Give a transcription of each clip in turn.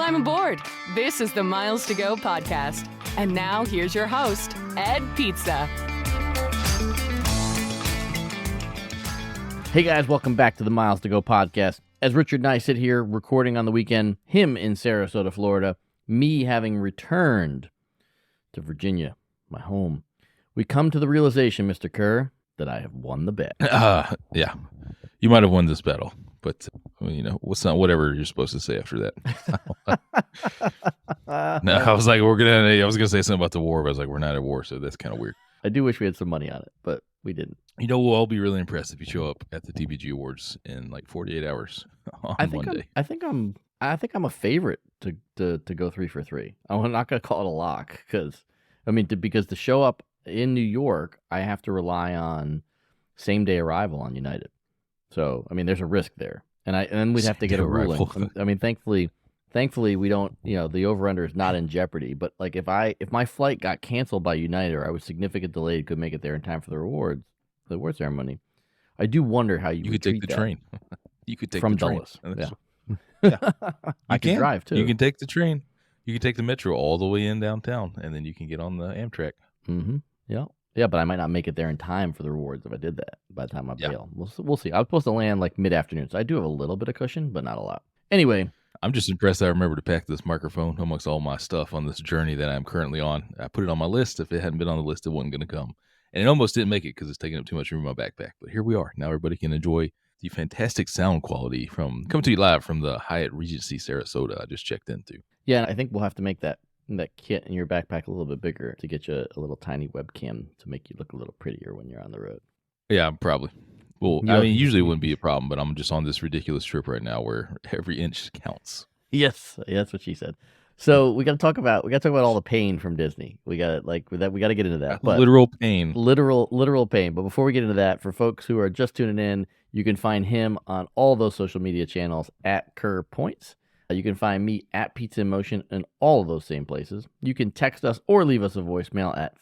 time aboard. This is the Miles to Go podcast. And now here's your host, Ed Pizza. Hey guys, welcome back to the Miles to Go podcast. As Richard and I sit here recording on the weekend, him in Sarasota, Florida, me having returned to Virginia, my home, we come to the realization, Mr. Kerr, that I have won the bet. Yeah, you might have won this battle, but what's not whatever you're supposed to say after that. No, I was gonna say something about the war, but I was like, we're not at war, so that's kind of weird. I do wish we had some money on it, but we didn't. We'll all be really impressed if you show up at the DBG Awards in like 48 hours on Monday. I think I'm a favorite to go 3 for 3. I'm not gonna call it a lock because to show up in New York, I have to rely on same day arrival on United. So there's a risk there, and then we'd have to get a ruling. Thankfully we don't. The over under is not in jeopardy. But like if my flight got canceled by United or I was significantly delayed, could make it there in time for the award ceremony, I do wonder how you could take the train. You could take from the train. Dulles. Yeah. I can drive too. You can take the train. You can take the metro all the way in downtown, and then you can get on the Amtrak. Mm-hmm. Yeah, but I might not make it there in time for the rewards if I did that by the time I bail. We'll see. I was supposed to land like mid-afternoon, so I do have a little bit of cushion, but not a lot. Anyway. I'm just impressed I remember to pack this microphone amongst all my stuff on this journey that I'm currently on. I put it on my list. If it hadn't been on the list, it wasn't going to come. And it almost didn't make it because it's taking up too much room in my backpack. But here we are. Now everybody can enjoy the fantastic sound quality from coming to you live from the Hyatt Regency Sarasota I just checked into. Yeah, I think we'll have to make that kit in your backpack a little bit bigger to get you a little tiny webcam to make you look a little prettier when you're on the road. Yeah, probably. Well, usually it wouldn't be a problem, but I'm just on this ridiculous trip right now where every inch counts. Yes, that's what she said. So we got to talk about all the pain from Disney. We got to get into that. But literal pain. Literal pain. But before we get into that, for folks who are just tuning in, you can find him on all those social media channels at Kerr Points. You can find me at Pizza in Motion in all of those same places. You can text us or leave us a voicemail at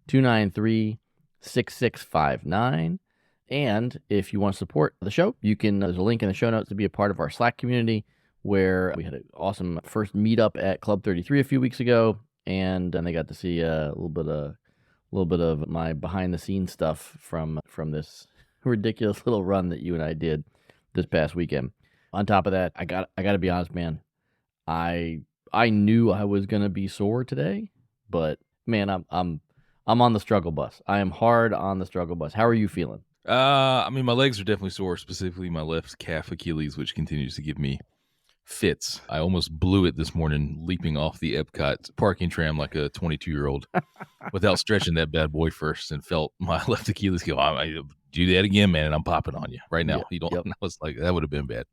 571-293-6659. And if you want to support the show, there's a link in the show notes to be a part of our Slack community where we had an awesome first meetup at Club 33 a few weeks ago, and they got to see a little bit of my behind the scenes stuff from this ridiculous little run that you and I did this past weekend. On top of that, I got to be honest, man. I knew I was gonna be sore today, but man, I'm on the struggle bus. I am hard on the struggle bus. How are you feeling? My legs are definitely sore, specifically my left calf Achilles, which continues to give me fits. I almost blew it this morning leaping off the Epcot parking tram like a 22-year-old without stretching that bad boy first, and felt my left Achilles go, I do that again, man, and I'm popping on you right now. Yep, You don't. yep. I was like, that would have been bad.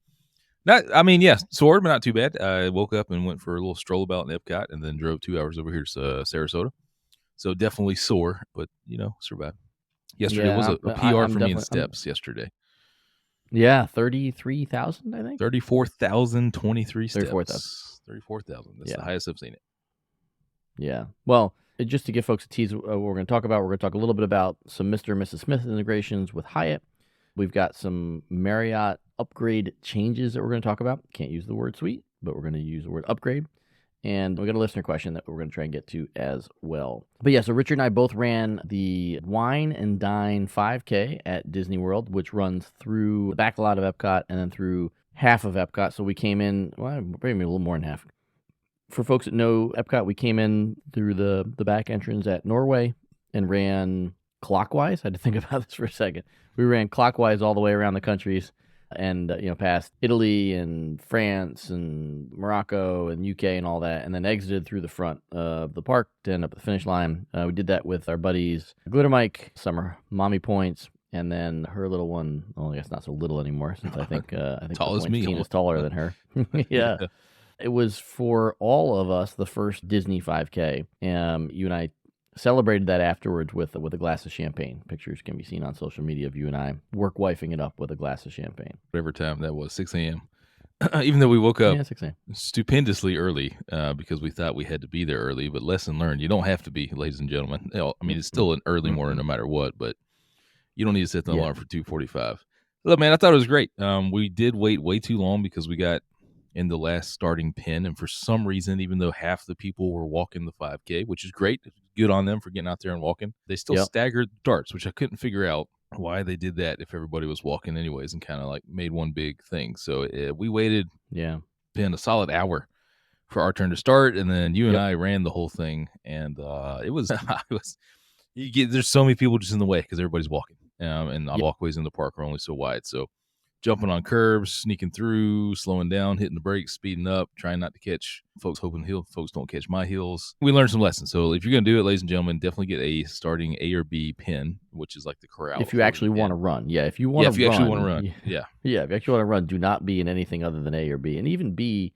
Sore, but not too bad. I woke up and went for a little stroll about in Epcot and then drove 2 hours over here to Sarasota. So definitely sore, but, survived. Yesterday was a PR for me in steps yesterday. Yeah, 33,000, I think. 34,023 steps. 34,000. That's the highest I've seen it. Yeah. Well, just to give folks a tease, what we're going to talk about, we're going to talk a little bit about some Mr. and Mrs. Smith integrations with Hyatt. We've got some Marriott upgrade changes that we're going to talk about. Can't use the word suite, but we're going to use the word upgrade. And we got a listener question that we're going to try and get to as well. But yeah, so Richard and I both ran the Wine and Dine 5K at Disney World, which runs through the back lot of Epcot and then through half of Epcot. So we came in, maybe a little more than half. For folks that know Epcot, we came in through the back entrance at Norway and ran clockwise. I had to think about this for a second. We ran clockwise all the way around the countries. And, past Italy and France and Morocco and UK and all that, and then exited through the front of the park to end up at the finish line. We did that with our buddies Glitter Mike, Summer, Mommy Points, and then her little one. Well, I guess not so little anymore, since I think tall as me is taller than her. Yeah. It was for all of us the first Disney 5K. You and I celebrated that afterwards with a glass of champagne. Pictures can be seen on social media of you and I work-wifing it up with a glass of champagne. Whatever time that was, 6 a.m. Even though we woke up 6 a.m. stupendously early because we thought we had to be there early, but lesson learned, you don't have to be, ladies and gentlemen. It's still an early morning no matter what, but you don't need to set the alarm for 2:45. Look, man, I thought it was great. We did wait way too long because we got in the last starting pin. And for some reason, even though half the people were walking the 5K, which is great, good on them for getting out there and walking, they still staggered darts, which I couldn't figure out why they did that if everybody was walking anyways, and kind of like made one big thing. So we waited been a solid hour for our turn to start, and then you and I ran the whole thing, and it was there's so many people just in the way because everybody's walking, and the walkways in the park are only so wide. So jumping on curbs, sneaking through, slowing down, hitting the brakes, speeding up, trying not to catch folks, hoping folks don't catch my heels. We learned some lessons. So if you're going to do it, ladies and gentlemen, definitely get a starting A or B pin, which is like the corral. If you actually want to run. Yeah, if you want to run. Actually want to run. Yeah, if you actually want to run, do not be in anything other than A or B. And even B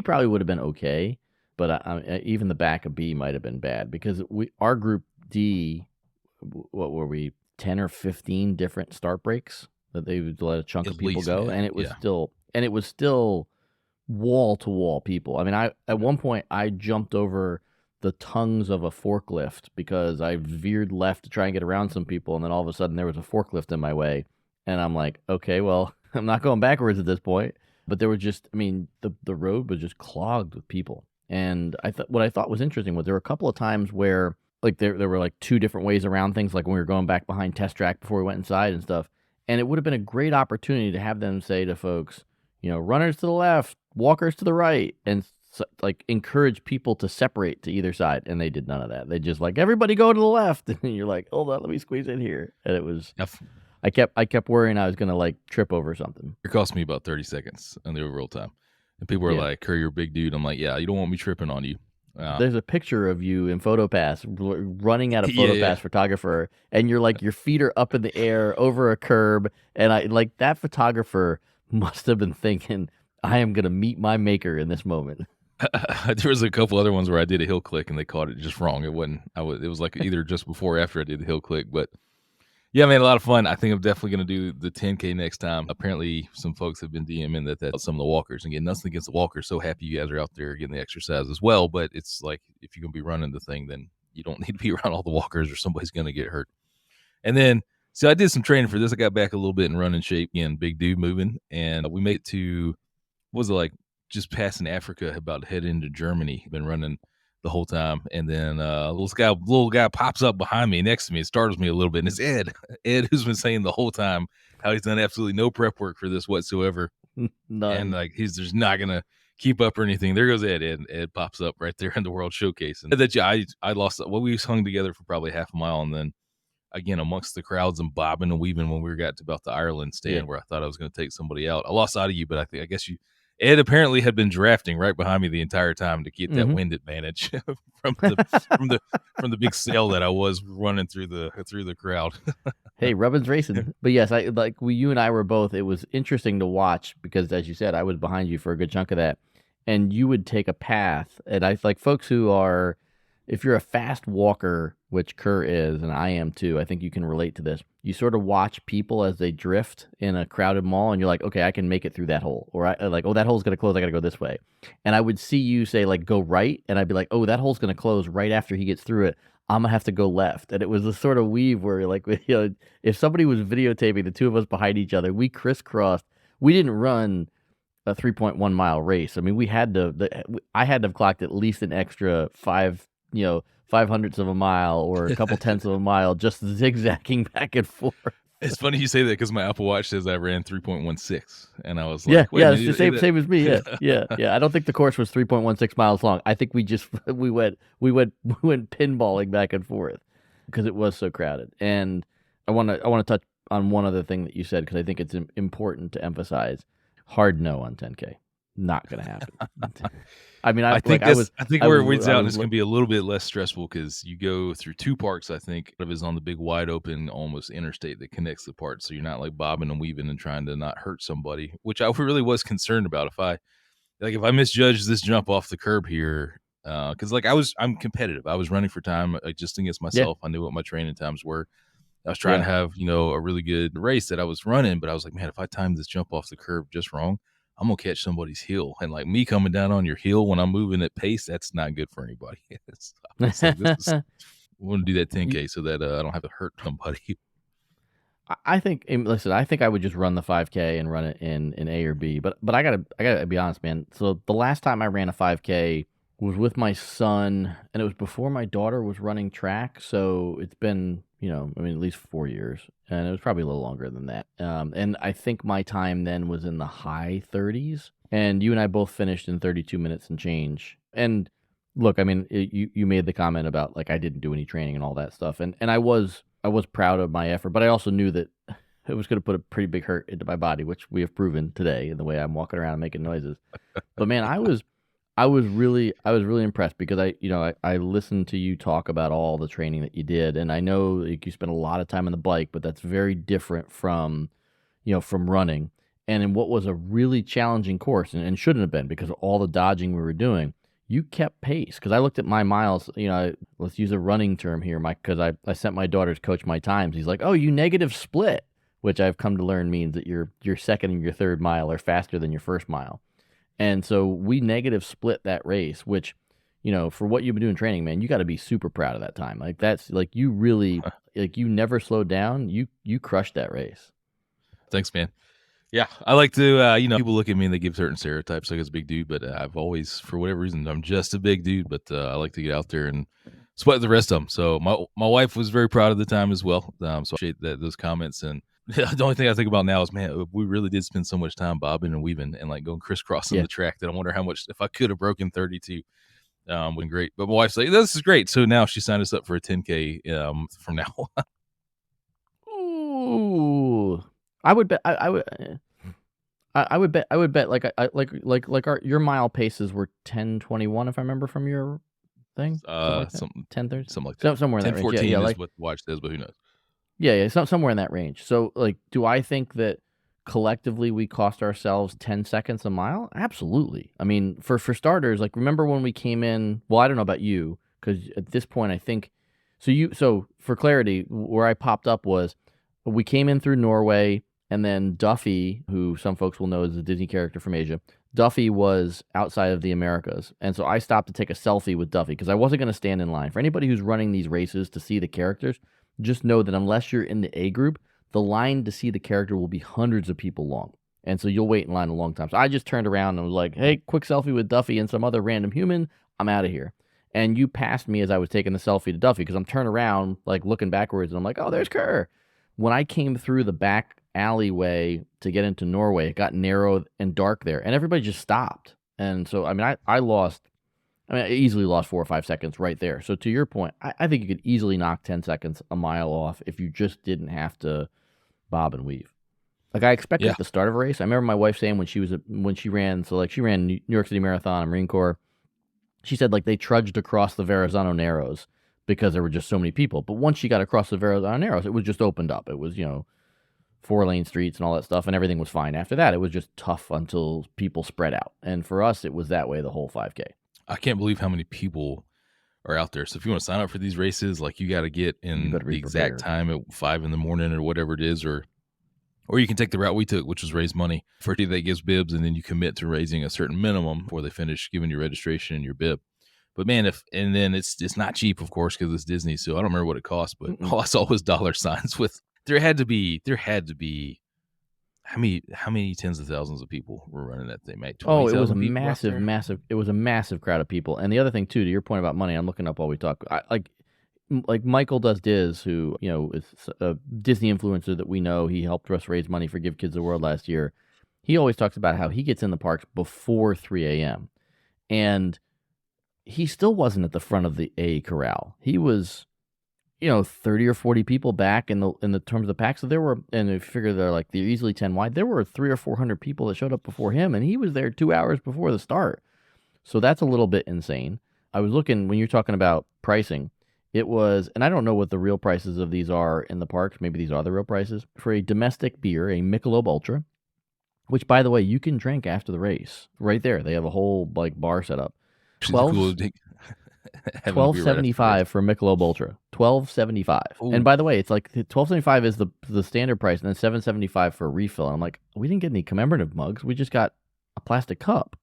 probably would have been okay, but even the back of B might have been bad because our group D, what were we, 10 or 15 different start breaks that they would let a chunk of people go, and it was still wall to wall people. I mean, at one point I jumped over the tongues of a forklift because I veered left to try and get around some people, and then all of a sudden there was a forklift in my way, and I'm like, okay, well, I'm not going backwards at this point. But there were just, I mean, the road was just clogged with people, and what I thought was interesting was there were a couple of times where like there were like two different ways around things, like when we were going back behind Test Track before we went inside and stuff. And it would have been a great opportunity to have them say to folks, runners to the left, walkers to the right, and like encourage people to separate to either side. And they did none of that. They just like, everybody go to the left. And you're like, hold on, let me squeeze in here. And it was, I kept worrying I was going to like trip over something. It cost me about 30 seconds on the overall time. And people were like, Kerr, you're a big dude. I'm like, yeah, you don't want me tripping on you. There's a picture of you in PhotoPass running at a PhotoPass photographer, and you're like, your feet are up in the air over a curb, and I like that photographer must have been thinking, I am gonna meet my maker in this moment. There was a couple other ones where I did a hill click and they caught it just wrong. It was like either just before or after I did the hill click, but yeah, man, a lot of fun. I think I'm definitely going to do the 10K next time. Apparently, some folks have been DMing that some of the walkers. Again, nothing against the walkers. So happy you guys are out there getting the exercise as well. But it's like, if you're going to be running the thing, then you don't need to be around all the walkers or somebody's going to get hurt. And then, so I did some training for this. I got back a little bit in running shape. Again, big dude moving. And we made it to, what was it like, just passing Africa, about to head into Germany. Been running the whole time, and then a little guy pops up behind me next to me and startles me a little bit, and it's Ed, who's been saying the whole time how he's done absolutely no prep work for this whatsoever. None. And like he's just not gonna keep up or anything. There goes Ed. Ed pops up right there in the World Showcase, and that I lost. Well, we hung together for probably half a mile, and then again amongst the crowds and bobbing and weaving when we got to about the Ireland stand where I thought I was going to take somebody out. I lost sight of you, but I guess Ed apparently had been drafting right behind me the entire time to get that wind advantage from the big sail that I was running through the crowd. Hey, rubbin's racing. But yes, you and I were both. It was interesting to watch because, as you said, I was behind you for a good chunk of that, and you would take a path. And I like folks who are, if you're a fast walker, which Kerr is, and I am too, I think you can relate to this. You sort of watch people as they drift in a crowded mall, and you're like, okay, I can make it through that hole. Or that hole's going to close, I got to go this way. And I would see you say, like, go right, and I'd be like, oh, that hole's going to close right after he gets through it. I'm going to have to go left. And it was the sort of weave where, like, if somebody was videotaping the two of us behind each other, we crisscrossed. We didn't run a 3.1 mile race. I mean, I had to have clocked at least an extra 5/100ths of a mile or a couple tenths of a mile, just zigzagging back and forth. It's funny you say that because my Apple Watch says I ran 3.16, and I was like, it's the same as me. Yeah. I don't think the course was 3.16 miles long. I think we went pinballing back and forth because it was so crowded. And I want to touch on one other thing that you said because I think it's important to emphasize. Hard no on 10K. Not going to happen. I mean, I think where it weeds out is going to be a little bit less stressful because you go through two parks. I think it is on the big wide open, almost interstate that connects the parts. So you're not like bobbing and weaving and trying to not hurt somebody, which I really was concerned about. If I misjudged this jump off the curb here, because I'm competitive. I was running for time just against myself. I knew what my training times were. I was trying to have a really good race that I was running, but I was like, man, if I time this jump off the curb just wrong, I'm going to catch somebody's heel. And like me coming down on your heel when I'm moving at pace, that's not good for anybody. I want to do that 10K so that I don't have to hurt somebody. I think, listen, I think I would just run the 5K and run it in A or B. But I gotta be honest, man. So the last time I ran a 5K was with my son, and it was before my daughter was running track. So it's been, I mean, at least 4 years, and it was probably a little longer than that. And I think my time then was in the high 30s, and you and I both finished in 32 minutes and change. And look, I mean, you made the comment about like I didn't do any training and all that stuff, and I was proud of my effort, but I also knew that it was going to put a pretty big hurt into my body, which we have proven today in the way I'm walking around and making noises. But man, I was really impressed because I listened to you talk about all the training that you did, and I know like, you spent a lot of time on the bike, but that's very different from from running. And in what was a really challenging course, and shouldn't have been because of all the dodging we were doing, you kept pace. Because I looked at my miles, let's use a running term here, Mike, because I sent my daughter's coach my times. He's like, oh, you negative split, which I've come to learn means that your second and your third mile are faster than your first mile. And so we negative split that race, which, for what you've been doing training, man, you got to be super proud of that time. Like that's like you really, like you never slowed down. You crushed that race. Thanks, man. Yeah, I like to, people look at me and they give certain stereotypes like I was a big dude, but I've always, for whatever reason, I'm just a big dude, but I like to get out there and sweat the rest of them. So my wife was very proud of the time as well. So I appreciate those comments. And the only thing I think about now is, man, we really did spend so much time bobbing and weaving and like going crisscrossing the track that I wonder how much, if I could have broken 32, would been great. But my wife's like, this is great. So now she signed us up for a 10K from now. Ooh. I would bet I would bet like your mile paces were 10:21 if I remember from your thing. Something 10:30, something like that. somewhere in that range. 10:14 Yeah, is like what the watch says, but who knows? yeah, somewhere in that range. So like, do I think that collectively we cost ourselves 10 seconds a mile? Absolutely. I mean, for starters, like remember when we came in? Well, I don't know about you because at this point I think so for clarity, where I popped up was we came in through Norway. And then Duffy, who some folks will know is a Disney character from Asia, Duffy was outside of the Americas. And so I stopped to take a selfie with Duffy because I wasn't going to stand in line. For anybody who's running these races to see the characters, just know that unless you're in the A group, the line to see the character will be hundreds of people long. And so you'll wait in line a long time. So I just turned around and was like, hey, quick selfie with Duffy and some other random human. I'm out of here. And you passed me as I was taking the selfie to Duffy because I'm turning around, like looking backwards, and I'm like, oh, there's Kerr. When I came through the back alleyway to get into Norway, it got narrow and dark there, and everybody just stopped. And so, I mean, I easily lost 4 or 5 seconds right there. So to your point, I think you could easily knock 10 seconds a mile off if you just didn't have to bob and weave. Like I expected at the start of a race. I remember my wife saying when she ran New York City Marathon and Marine Corps, she said like they trudged across the Verrazano Narrows because there were just so many people. But once she got across the Verrazano Narrows, it was just opened up. It was, 4-lane streets and all that stuff, and everything was fine. After that, it was just tough until people spread out. And for us, it was that way the whole 5K. I can't believe how many people are out there. So if you want to sign up for these races, like you got to get in the exact time at 5 a.m. or whatever it is, or you can take the route we took, which was raise money for a team that gives bibs, and then you commit to raising a certain minimum before they finish giving you registration and your bib. But man, and then it's not cheap, of course, because it's Disney. So I don't remember what it cost, but all I saw was dollar signs with. There had to be how many tens of thousands of people were running that thing, mate? Oh, it was a massive. It was a massive crowd of people. And the other thing too, to your point about money, I'm looking up while we talk. Like Michael Does Diz, who is a Disney influencer that we know. He helped us raise money for Give Kids the World last year. He always talks about how he gets in the parks before 3 a.m. and he still wasn't at the front of the A corral. He was, 30 or 40 people back in the terms of the pack. So there were, and if you figure they're easily 10 wide, there were 300 or 400 people that showed up before him, and he was there 2 hours before the start. So that's a little bit insane. I was looking when you're talking about pricing. It was, and I don't know what the real prices of these are in the parks. Maybe these are the real prices for a domestic beer, a Michelob Ultra, which by the way you can drink after the race. Right there, they have a whole bar set up. $12.75 for Michelob Ultra. $12.75. And by the way, it's like $12.75 is the standard price, and then $7.75 for a refill. And I'm like, we didn't get any commemorative mugs. We just got a plastic cup.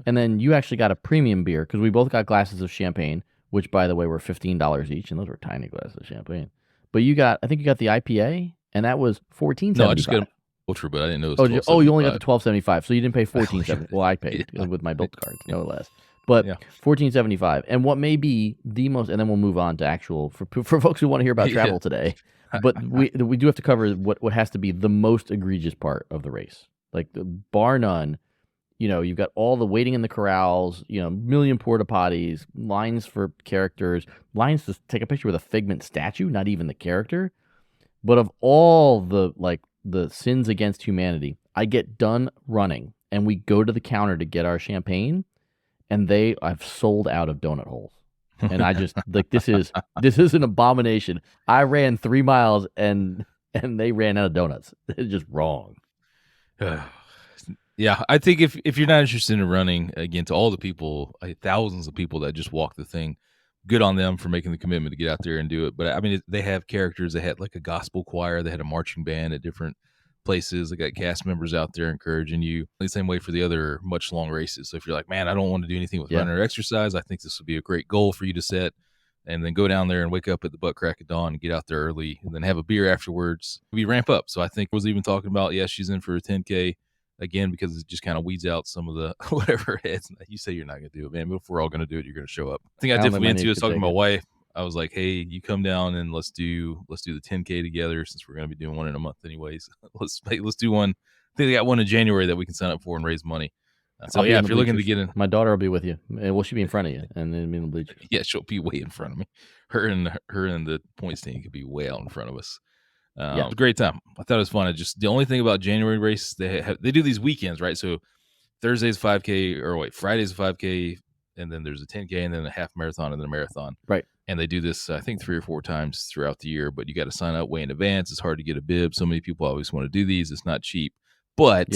And then you actually got a premium beer because we both got glasses of champagne, which by the way were $15 each, and those were tiny glasses of champagne. But I think you got the IPA and that was $14.75. No, I just got a Ultra, but I didn't know it was you only got the $12.75. $12.75, so you didn't pay $14.75. Well, I paid with my Bilt card, no less. But Yeah. $14.75, and what may be the most, and then we'll move on to actual for folks who want to hear about travel today. But we do have to cover what has to be the most egregious part of the race, like bar none. You've got all the waiting in the corrals, million porta potties, lines for characters, lines to take a picture with a Figment statue, not even the character. But of all the sins against humanity, I get done running and we go to the counter to get our champagne, and I've sold out of donut holes. And I just this is an abomination. I ran 3 miles and they ran out of donuts. It's just wrong. Yeah, I think if you're not interested in running, again, to all the people, thousands of people that just walk the thing, good on them for making the commitment to get out there and do it. But I mean, they have characters. They had like a gospel choir. They had a marching band at different places. They got cast members out there encouraging you. The same way for the other much long races. So if you're like, man, I don't want to do anything with running or exercise, I think this would be a great goal for you to set. And then go down there and wake up at the butt crack of dawn and get out there early and then have a beer afterwards. We ramp up. So I think I was even talking about, she's in for a 10K again, because it just kind of weeds out some of the whatever heads. You say you're not going to do it, man. But if we're all going to do it, you're going to show up. I think I definitely went into it talking to my wife. I was like, hey, you come down and let's do the 10K together, since we're going to be doing one in a month anyways. Let's do one. I think they got one in January that we can sign up for and raise money. So if you're looking to get in, my daughter will be with you. Well, she'll be in front of you, and then be in the bleachers. Yeah, she'll be way in front of me. Her and the point stand could be way out in front of us. It was a great time. I thought it was fun. The only thing about January race, they do these weekends, right? So Thursday's 5K, or Friday's 5K, and then there's a 10K, and then a half marathon, and then a marathon. Right. And they do this, I think, 3 or 4 times throughout the year. But you got to sign up way in advance. It's hard to get a bib. So many people always want to do these. It's not cheap, but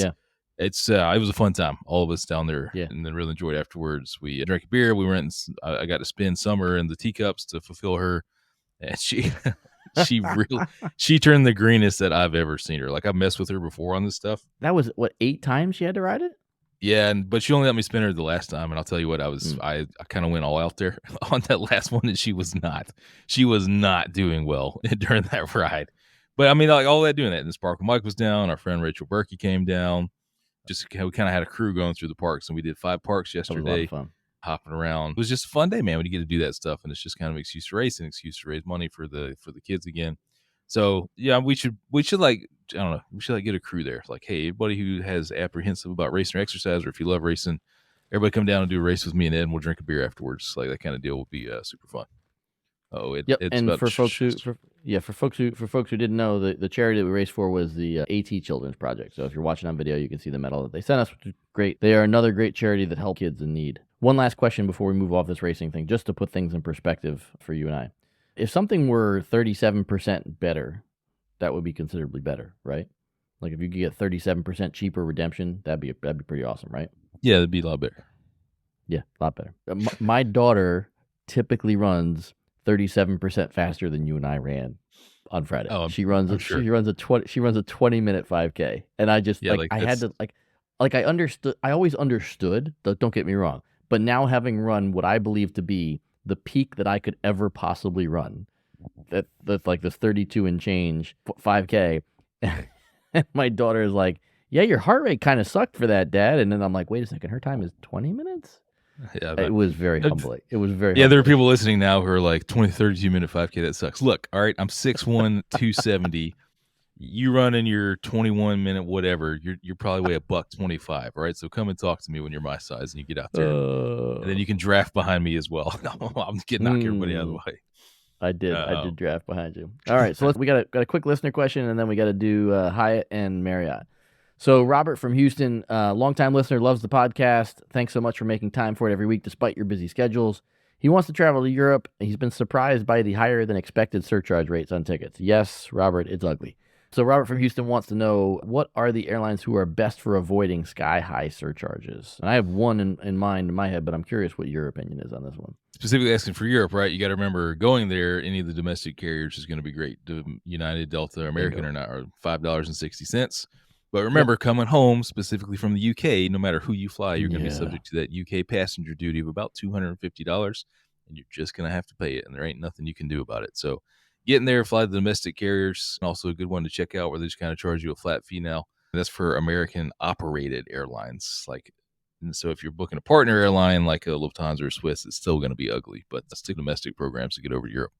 it's it was a fun time. All of us down there, and then really enjoyed afterwards. We drank a beer. We went and I got to spend Summer in the teacups to fulfill her, and she she turned the greenest that I've ever seen her. Like, I've messed with her before on this stuff. That was 8 times she had to ride it? Yeah, but she only let me spin her the last time, and I'll tell you what, I kind of went all out there on that last one, and she was not doing well during that ride. But I mean, like, all that doing that, and Sparkle Mike was down, our friend Rachel Berkey came down. Just we kind of had a crew going through the parks, and we did 5 parks yesterday. That was a lot of fun. Hopping around. It was just a fun day, man, when you get to do that stuff, and it's just kind of an excuse to race, an excuse to raise money for the kids again. So yeah, we should like, I don't know, we should like get a crew there. Like, hey, everybody who has apprehensive about racing or exercise, or if you love racing, everybody come down and do a race with me and Ed, and we'll drink a beer afterwards. Like, that kind of deal will be super fun. And for folks who didn't know, the charity that we raced for was the AT Children's Project. So if you're watching on video, you can see the medal that they sent us, which is great. They are another great charity that helps kids in need. One last question before we move off this racing thing, just to put things in perspective for you and I. If something were 37% better, that would be considerably better, right? Like, if you could get 37% cheaper redemption, that'd be pretty awesome, right? Yeah, that'd be a lot better. Yeah, a lot better. My daughter typically runs 37% faster than you and I ran on Friday. Oh, she runs a 20-minute 5K, and I just I had to I understood. I always understood. Don't get me wrong, but now having run what I believe to be the peak that I could ever possibly run, that's like this 32 and change 5K, and my daughter is like, "Yeah, your heart rate kind of sucked for that, Dad." And then I'm like, "Wait a second, her time is 20 minutes." Yeah, it was very humbling. It was very humbling. There are people listening now who are like, 32-minute 5K, that sucks. Look, all right, I'm 6'1", 270. You run in your 21-minute whatever, you're probably weigh $125, all right? So come and talk to me when you're my size and you get out there. And then you can draft behind me as well. I'm getting knock everybody out of the way. I did draft behind you. All right, so we got a quick listener question, and then we got to do Hyatt and Marriott. So Robert from Houston, longtime listener, loves the podcast. Thanks so much for making time for it every week despite your busy schedules. He wants to travel to Europe. He's been surprised by the higher than expected surcharge rates on tickets. Yes, Robert, it's ugly. So Robert from Houston wants to know, what are the airlines who are best for avoiding sky-high surcharges? And I have one in mind in my head, but I'm curious what your opinion is on this one. Specifically asking for Europe, right? You got to remember, going there, any of the domestic carriers is going to be great. United, Delta, American are $5.60. But remember, coming home, specifically from the UK, no matter who you fly, you're going to be subject to that UK passenger duty of about $250, and you're just going to have to pay it, and there ain't nothing you can do about it. So Getting there, fly the domestic carriers. Also a good one to check out where they just kind of charge you a flat fee now. That's for American operated airlines. And so if you're booking a partner airline like a Lufthansa or Swiss, it's still going to be ugly, but stick domestic programs to get over to Europe.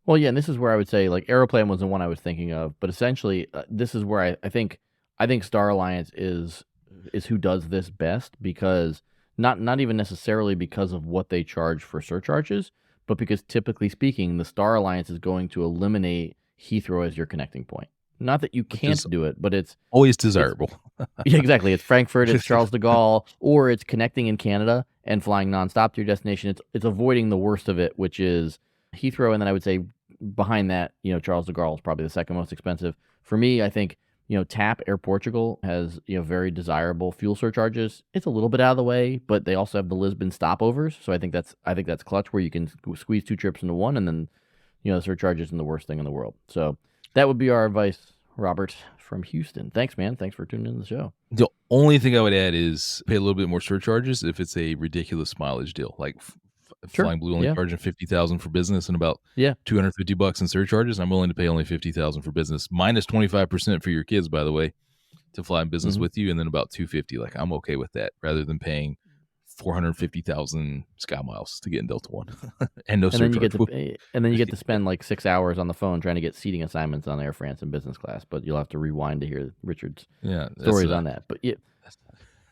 Well, yeah, and this is where I would say like Aeroplan was the one I was thinking of, but essentially this is where I think Star Alliance is who does this best, because not even necessarily because of what they charge for surcharges, but because typically speaking, the Star Alliance is going to eliminate Heathrow as your connecting point. Not that you can't do it, but it's always desirable. Yeah, exactly. It's Frankfurt, it's Charles de Gaulle, or it's connecting in Canada and flying nonstop to your destination. It's avoiding the worst of it, which is Heathrow, and then I would say behind that, Charles de Gaulle is probably the second most expensive. For me, I think, TAP Air Portugal has, very desirable fuel surcharges. It's a little bit out of the way, but they also have the Lisbon stopovers. So I think that's clutch, where you can squeeze 2 trips into one, and then, the surcharge isn't the worst thing in the world. So that would be our advice, Robert from Houston. Thanks, man. Thanks for tuning in to the show. The only thing I would add is pay a little bit more surcharges if it's a ridiculous mileage deal, like Sure. Flying Blue only charging $50,000 for business and about $250 in surcharges. I'm willing to pay only $50,000 for business, minus 25% for your kids, by the way, to fly in business with you, and then about $250. Like, I'm okay with that, rather than paying 450,000 Sky Miles to get in Delta One and no surcharge. Then you get to spend like 6 hours on the phone trying to get seating assignments on Air France in business class, but you'll have to rewind to hear Richard's stories on that. But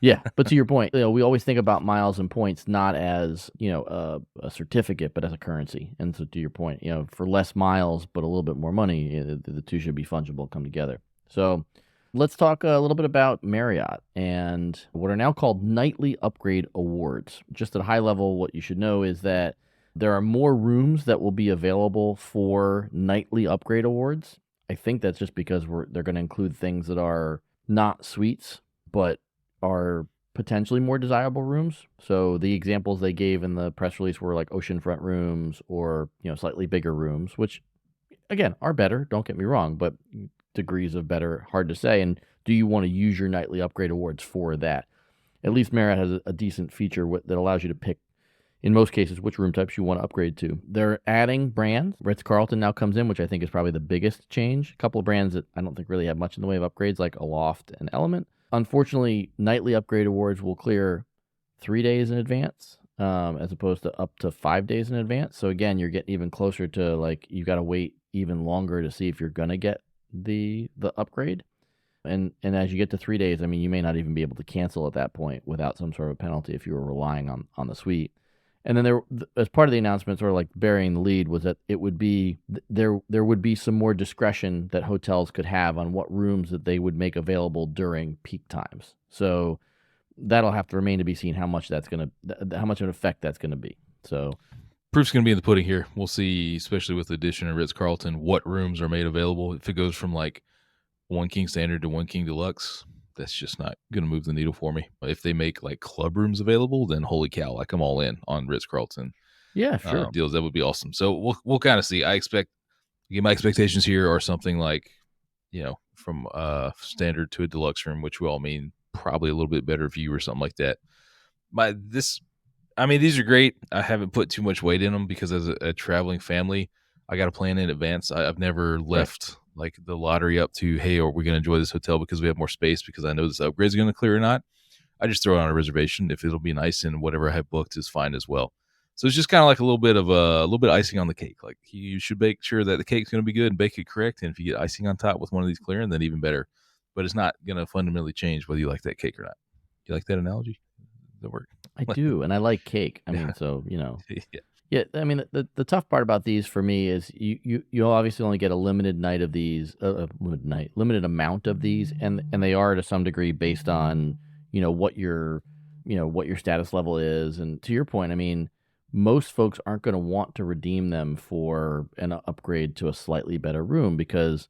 yeah, but to your point, we always think about miles and points not as, a certificate, but as a currency. And so to your point, for less miles but a little bit more money, the two should be fungible, come together. So let's talk a little bit about Marriott and what are now called Nightly Upgrade Awards. Just at a high level, what you should know is that there are more rooms that will be available for Nightly Upgrade Awards. I think that's just because they're going to include things that are not suites, but are potentially more desirable rooms. So the examples they gave in the press release were like oceanfront rooms or, slightly bigger rooms, which again are better, don't get me wrong, but degrees of better, hard to say. And do you want to use your Nightly Upgrade Awards for that? At least Marriott has a decent feature that allows you to pick, in most cases, which room types you want to upgrade to. They're adding brands. Ritz-Carlton now comes in, which I think is probably the biggest change. A couple of brands that I don't think really have much in the way of upgrades, like Aloft and Element. Unfortunately, Nightly Upgrade Awards will clear 3 days in advance, as opposed to up to 5 days in advance. So again, you're getting even closer to like you got to wait even longer to see if you're gonna get the upgrade. And as you get to 3 days, I mean, you may not even be able to cancel at that point without some sort of penalty if you were relying on the suite. And then there, as part of the announcement, sort of like burying the lead, was that it would be there would be some more discretion that hotels could have on what rooms that they would make available during peak times. So that'll have to remain to be seen how much of an effect that's gonna be. So proof's gonna be in the pudding here. We'll see, especially with the addition of Ritz-Carlton, what rooms are made available. If it goes from like 1 King Standard to 1 King Deluxe, that's just not going to move the needle for me. If they make like club rooms available, then holy cow, like I'm all in on Ritz-Carlton. Yeah, sure. Deals. That would be awesome. So we'll kind of see. My expectations here are something like, from standard to a deluxe room, which will all mean probably a little bit better view or something like that. These are great. I haven't put too much weight in them because as a traveling family, I got to plan in advance. I've never left like the lottery up to, hey, are we going to enjoy this hotel because we have more space because I know this upgrade is going to clear or not. I just throw it on a reservation. If it'll be nice and whatever I have booked is fine as well. So it's just kind of like a little bit of icing on the cake. Like you should make sure that the cake's going to be good and bake it correct. And if you get icing on top with one of these clearing, then even better. But it's not going to fundamentally change whether you like that cake or not. You like that analogy? Does that work? I do, and I like cake. I mean, so Yeah. Yeah, I mean, the tough part about these for me is you'll obviously only get a limited night of these, limited amount of these, and they are to some degree based on what your status level is. And to your point, I mean, most folks aren't going to want to redeem them for an upgrade to a slightly better room because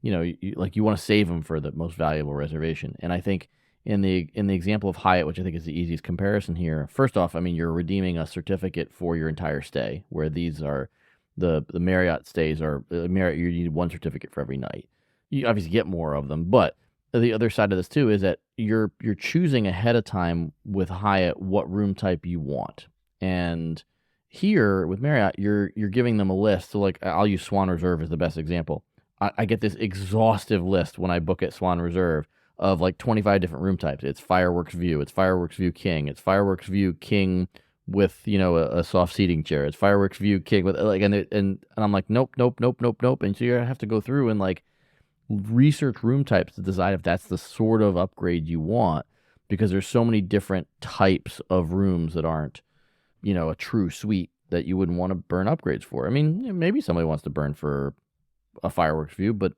you want to save them for the most valuable reservation. And I think in the example of Hyatt, which I think is the easiest comparison here, first off, I mean, you're redeeming a certificate for your entire stay, where these are the Marriott stays are Marriott. You need 1 certificate for every night. You obviously get more of them, but the other side of this too is that you're choosing ahead of time with Hyatt what room type you want, and Here with Marriott, you're giving them a list. So like I'll use Swan Reserve as the best example. I get this exhaustive list when I book at Swan Reserve of like 25 different room types. It's fireworks view, it's fireworks view king, it's fireworks view king with a soft seating chair. It's fireworks view king with like and I'm like nope. And so you have to go through and like research room types to decide if that's the sort of upgrade you want, because there's so many different types of rooms that aren't a true suite that you wouldn't want to burn upgrades for. I mean, maybe somebody wants to burn for a fireworks view, but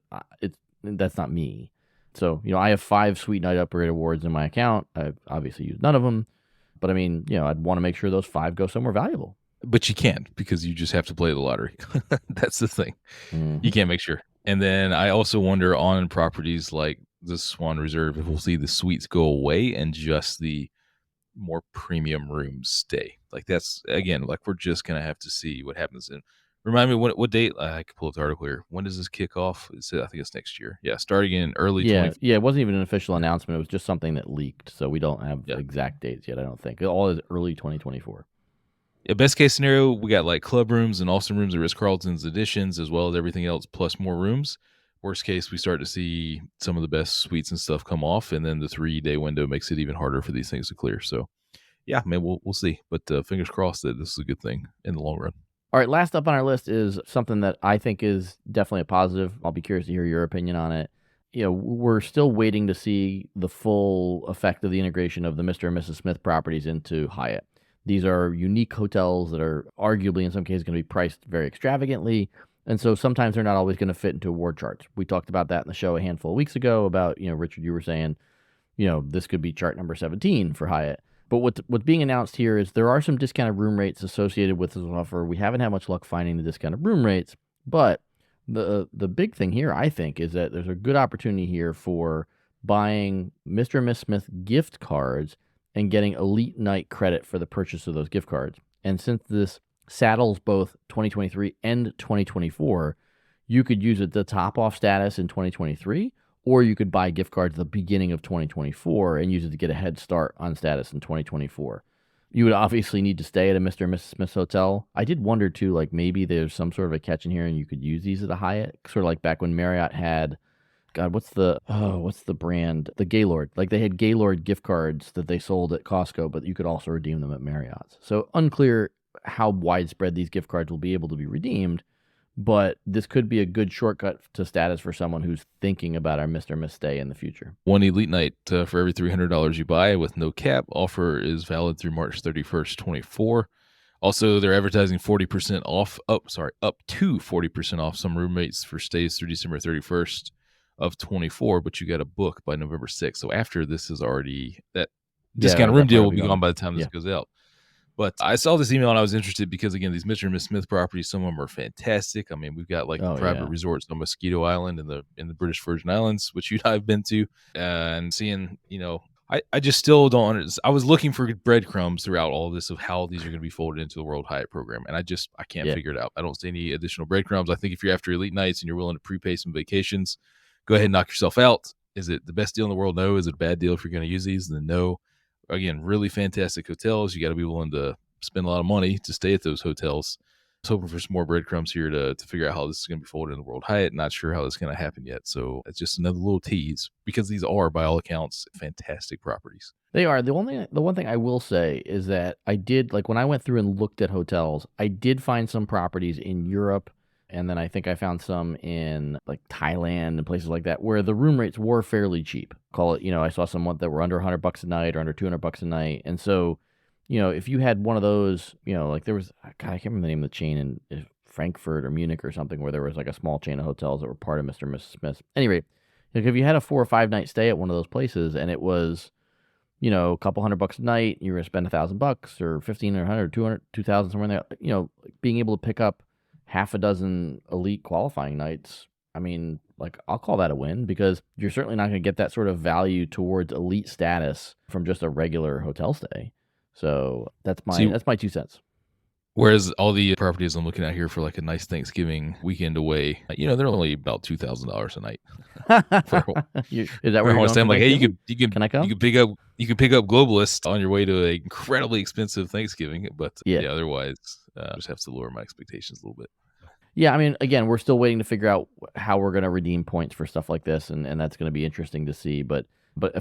that's not me. So, I have 5 Suite Night Upgrade awards in my account. I've obviously used none of them, but I mean, I'd want to make sure those 5 go somewhere valuable. But you can't, because you just have to play the lottery. That's the thing. Mhm. You can't make sure. And then I also wonder on properties like the Swan Reserve if we'll see the suites go away and just the more premium rooms stay. Like that's, again, like we're just going to have to see what happens. And remind me what date, I can pull up the article here. When does this kick off? I think it's next year. Yeah, starting in early Yeah, it wasn't even an official announcement. It was just something that leaked, so we don't have exact dates yet, I don't think. It all is early 2024. Yeah, best case scenario, we got like club rooms and awesome rooms at Ritz-Carlton's Editions, as well as everything else, plus more rooms. Worst case, we start to see some of the best suites and stuff come off, and then the 3-day window makes it even harder for these things to clear. So, yeah, man, we'll see. But fingers crossed that this is a good thing in the long run. All right, last up on our list is something that I think is definitely a positive. I'll be curious to hear your opinion on it. We're still waiting to see the full effect of the integration of the Mr. and Mrs. Smith properties into Hyatt. These are unique hotels that are arguably, in some cases, going to be priced very extravagantly. And so sometimes they're not always going to fit into award charts. We talked about that in the show a handful of weeks ago about, Richard, you were saying, this could be chart number 17 for Hyatt. But what's being announced here is there are some discounted room rates associated with this offer. We haven't had much luck finding the discounted room rates, but the big thing here, I think, is that there's a good opportunity here for buying Mr. and Miss Smith gift cards and getting Elite Night credit for the purchase of those gift cards. And since this saddles both 2023 and 2024, you could use it to top off status in 2023, or you could buy gift cards at the beginning of 2024 and use it to get a head start on status in 2024. You would obviously need to stay at a Mr. and Mrs. Smith's hotel. I did wonder too, like maybe there's some sort of a catch in here and you could use these at a Hyatt, sort of like back when Marriott had, God, what's the brand? The Gaylord. Like they had Gaylord gift cards that they sold at Costco, but you could also redeem them at Marriott's. So unclear how widespread these gift cards will be able to be redeemed, but this could be a good shortcut to status for someone who's thinking about our Mr. Miss stay in the future. One Elite Night for every $300 you buy with no cap. Offer is valid through March 31st, 24. Also, they're advertising 40% off, up to 40% off some roommates for stays through December 31st of 24, but you got to book by November 6th. So after this is already, that discounted room deal will be gone by the time this goes out. But I saw this email and I was interested because, again, these Mr. and Miss Smith properties, some of them are fantastic. I mean, we've got like the private resorts on Mosquito Island in the British Virgin Islands, which you and I have been to, and seeing, I just still don't understand. I was looking for breadcrumbs throughout all of this of how these are going to be folded into the World Hyatt program, and I can't figure it out. I don't see any additional breadcrumbs. I think if you're after Elite Nights and you're willing to prepay some vacations, go ahead and knock yourself out. Is it the best deal in the world? No. Is it a bad deal if you're going to use these? Then no. Again, really fantastic hotels. You got to be willing to spend a lot of money to stay at those hotels. I was hoping for some more breadcrumbs here to figure out how this is going to be folded in the World Hyatt. Not sure how this is going to happen yet. So it's just another little tease because these are, by all accounts, fantastic properties. They are. The one thing I will say is that I did, like when I went through and looked at hotels, I did find some properties in Europe, and then I think I found some in like Thailand and places like that where the room rates were fairly cheap. Call it, I saw some that were under $100 a night or under $200 a night. And so, if you had one of those, like there was, God, I can't remember the name of the chain in Frankfurt or Munich or something where there was like a small chain of hotels that were part of Mr. and Mrs. Smith. Anyway, like if you had a 4 or 5 night stay at one of those places and it was, a couple $100 a night, you were going to spend $1,000 or 15 or 100, 200, 2,000 somewhere in there, being able to pick up half a dozen elite qualifying nights, I mean, like I'll call that a win because you're certainly not going to get that sort of value towards elite status from just a regular hotel stay. So that's my 2 cents. Whereas all the properties I'm looking at here for like a nice Thanksgiving weekend away, they're only about $2,000 a night. Is that where you're I'm like, hey, can I come? You can pick up Globalist on your way to an incredibly expensive Thanksgiving, but otherwise Just have to lower my expectations a little bit. Yeah, I mean, again, we're still waiting to figure out how we're going to redeem points for stuff like this, and that's going to be interesting to see. But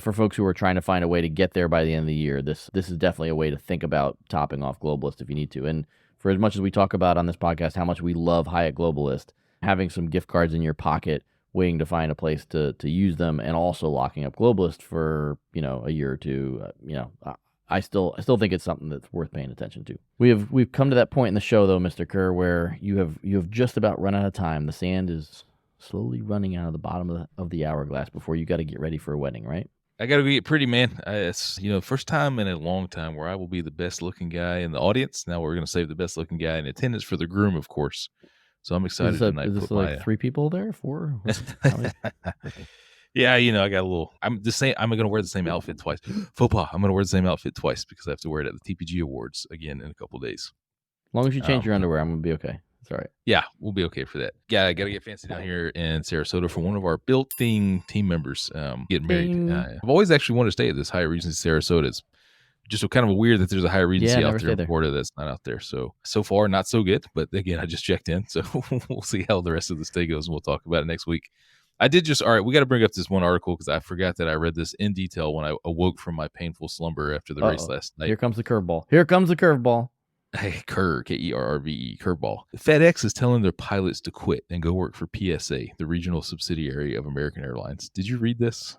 for folks who are trying to find a way to get there by the end of the year, this is definitely a way to think about topping off Globalist if you need to. And for as much as we talk about on this podcast how much we love Hyatt Globalist, having some gift cards in your pocket, waiting to find a place to use them, and also locking up Globalist for a year or two, I still think it's something that's worth paying attention to. We've come to that point in the show though, Mr. Kerr, where you have just about run out of time. The sand is slowly running out of the bottom of the hourglass before you got to get ready for a wedding, right? I got to get pretty, man. It's first time in a long time where I will be the best looking guy in the audience. Now we're going to save the best looking guy in attendance for the groom, of course. So I'm excited tonight. Is this like 3 people there? 4? Yeah, I got a little. I'm the same. I'm going to wear the same outfit twice. Faux pas. I'm going to wear the same outfit twice because I have to wear it at the TPG Awards again in a couple of days. As long as you change your underwear, I'm going to be okay. It's all right. Yeah, we'll be okay for that. Yeah, I got to get fancy down here in Sarasota for one of our Built Thing team members getting married. I've always actually wanted to stay at this Hyatt Regency Sarasota. It's just kind of weird that there's a Hyatt Regency out there in Florida that's not out there. So far, not so good. But again, I just checked in. So we'll see how the rest of the stay goes, and we'll talk about it next week. All right, we got to bring up this one article because I forgot that I read this in detail when I awoke from my painful slumber after the race last night. Here comes the curveball. Hey, Kerrve, curveball. FedEx is telling their pilots to quit and go work for PSA, the regional subsidiary of American Airlines. Did you read this?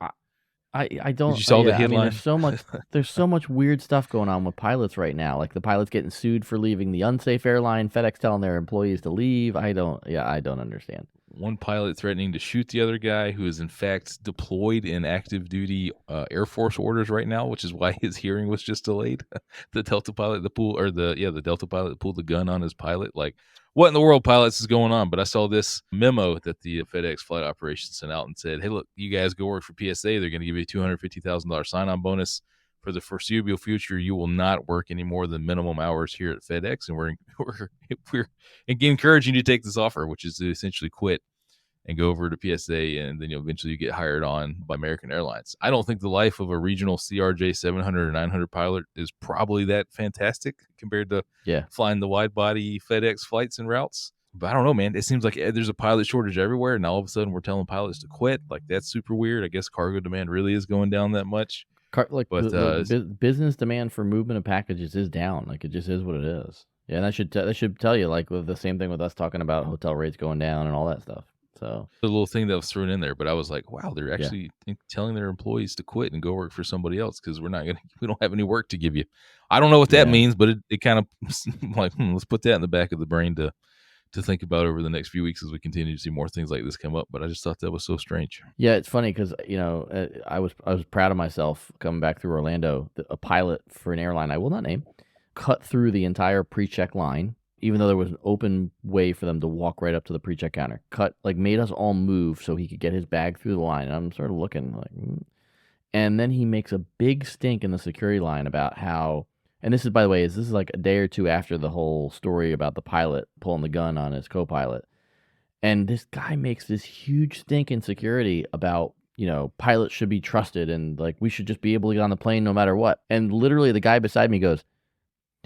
I don't. Did you saw the headline? I mean, there's so much weird stuff going on with pilots right now. Like the pilots getting sued for leaving the unsafe airline, FedEx telling their employees to leave. I don't understand. One pilot threatening to shoot the other guy who is in fact deployed in active duty Air Force orders right now, which is why his hearing was just delayed. The Delta pilot, the Delta pilot that pulled the gun on his pilot. Like, what in the world, pilots, is going on? But I saw this memo that the FedEx flight operations sent out and said, hey, look, you guys go work for PSA. They're going to give you a $250,000 sign-on bonus. For the foreseeable future, you will not work any more than minimum hours here at FedEx, and we're encouraging you to take this offer, which is to essentially quit and go over to PSA, and then eventually you get hired on by American Airlines. I don't think the life of a regional CRJ 700 or 900 pilot is probably that fantastic compared to flying the wide-body FedEx flights and routes. But I don't know, man. It seems like there's a pilot shortage everywhere, and all of a sudden we're telling pilots to quit. Like, that's super weird. I guess cargo demand really is going down that much. The business demand for movement of packages is down. Like, it just is what it is. Yeah, and that should tell you, like, the same thing with us talking about hotel rates going down and all that stuff. So the little thing that was thrown in there, but I was like, wow, they're actually telling their employees to quit and go work for somebody else because we don't have any work to give you. I don't know what that means, but it kind of like, let's put that in the back of the brain to think about over the next few weeks as we continue to see more things like this come up. But I just thought that was so strange. Yeah, it's funny because I was proud of myself coming back through Orlando. A pilot for an airline I will not name cut through the entire pre-check line, even though there was an open way for them to walk right up to the pre-check counter. Made us all move so he could get his bag through the line. And I'm sort of looking like, and then he makes a big stink in the security line about how. And this is, by the way, this is like a day or two after the whole story about the pilot pulling the gun on his co-pilot. And this guy makes this huge stink in security about, pilots should be trusted and like we should just be able to get on the plane no matter what. And literally the guy beside me goes,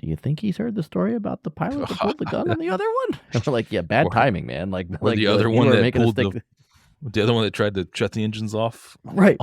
do you think he's heard the story about the pilot that pulled the gun on the other one? And we're like, yeah, bad timing, man. Like the other one that pulled the other one that tried to shut the engines off. Right.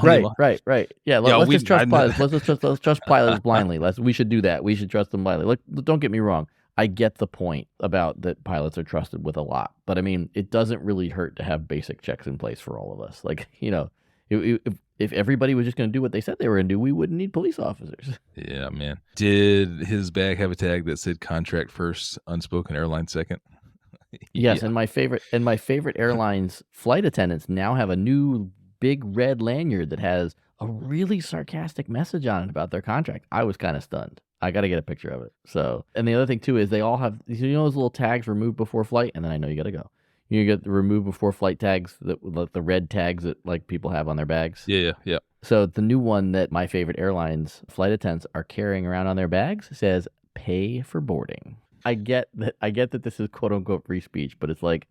Yeah, let's just trust pilots. Let's trust pilots blindly. We should do that. We should trust them blindly. Look, don't get me wrong. I get the point about that pilots are trusted with a lot, but I mean, it doesn't really hurt to have basic checks in place for all of us. Like, if everybody was just going to do what they said they were going to do, we wouldn't need police officers. Yeah, man. Did his bag have a tag that said contract first, unspoken airline second? Yes, and my favorite airlines flight attendants now have a new big red lanyard that has a really sarcastic message on it about their contract. I was kind of stunned. I got to get a picture of it. So, and the other thing too is they all have those little tags, remove before flight, and then I know you got to go. You get the remove before flight tags, the red tags that like people have on their bags. Yeah. So the new one that my favorite airlines flight attendants are carrying around on their bags says "Pay for boarding." I get that this is quote unquote free speech, but it's like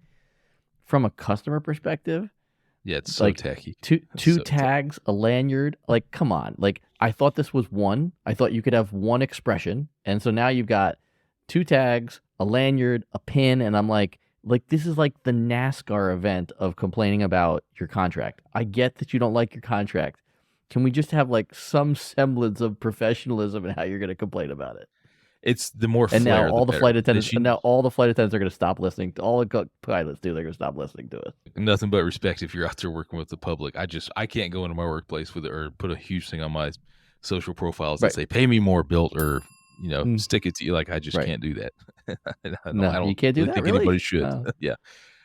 from a customer perspective. Yeah, it's so like tacky. Two tags, a lanyard. Like, come on. Like, I thought this was one. I thought you could have one expression, and so now you've got 2 tags, a lanyard, a pin, and I'm like this is like the NASCAR event of complaining about your contract. I get that you don't like your contract. Can we just have like some semblance of professionalism in how you're going to complain about it? It's the more And flair, now all the better. flight attendants, now all the flight attendants are going to stop listening. All the pilots do. They're going to stop listening to us. Nothing but respect if you're out there working with the public. I can't go into my workplace with it or put a huge thing on my social profiles that say "Pay me more, Bilt," or stick it to you. Like I just can't do that. I don't you can't do really that. think really? anybody should. Oh. Yeah,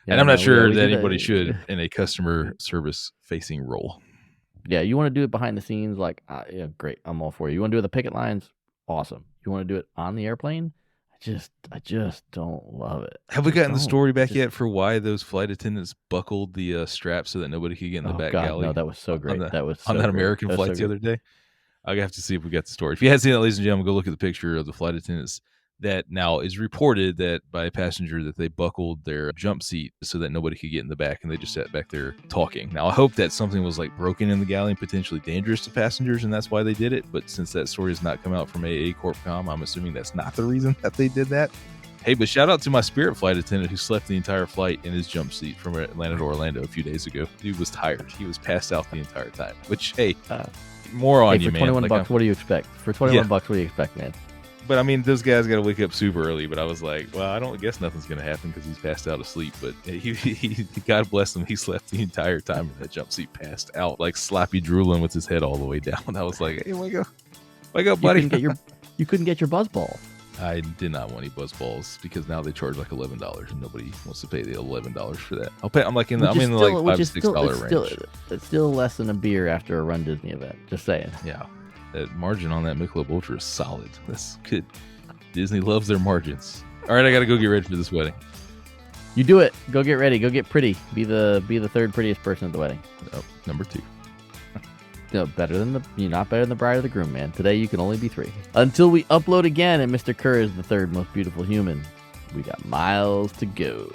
Yeah, and I'm not sure we that do anybody should in a customer service facing role. Yeah, you want to do it behind the scenes, like yeah, great. I'm all for you. You want to do it at the picket lines? Awesome. You want to do it on the airplane? I just don't love it. Have we gotten the story back yet for why those flight attendants buckled the straps so that nobody could get in the back galley? No, that was so great. That was on that American flight the other day. I have to see if we got the story. If you haven't seen it, ladies and gentlemen, go look at the picture of the flight attendants. That now is reported that by a passenger that they buckled their jump seat so that nobody could get in the back, and they just sat back there talking. Now, I hope that something was like broken in the galley and potentially dangerous to passengers, and that's why they did it. But since that story has not come out from AA Corpcom, I'm assuming that's not the reason that they did that. Hey, but shout out to my Spirit flight attendant who slept the entire flight in his jump seat from Atlanta to Orlando a few days ago. Dude was tired. He was passed out the entire time. Which, hey, more on you, man. For $21, what do you expect? For $21, what do you expect, man? But I mean, those guys got to wake up super early. But I was like, well, I don't guess nothing's going to happen because he's passed out asleep. But he God bless him, he slept the entire time in that jump seat, passed out, like sloppy drooling with his head all the way down. I was like, hey, wake up, buddy. You couldn't get your buzz ball. I did not want any buzz balls because now they charge like $11, and nobody wants to pay the $11 for that. I'm like $5 to $6 range. It's still less than a beer after a Run Disney event. Just saying. Yeah. That margin on that Michelob Ultra is solid. That's good. Disney loves their margins. All right, I got to go get ready for this wedding. You do it. Go get ready. Go get pretty. Be the third prettiest person at the wedding. Oh, number 2. No, you're not better than the bride or the groom, man. Today you can only be 3. Until we upload again and Mr. Kerr is the third most beautiful human. We got miles to go.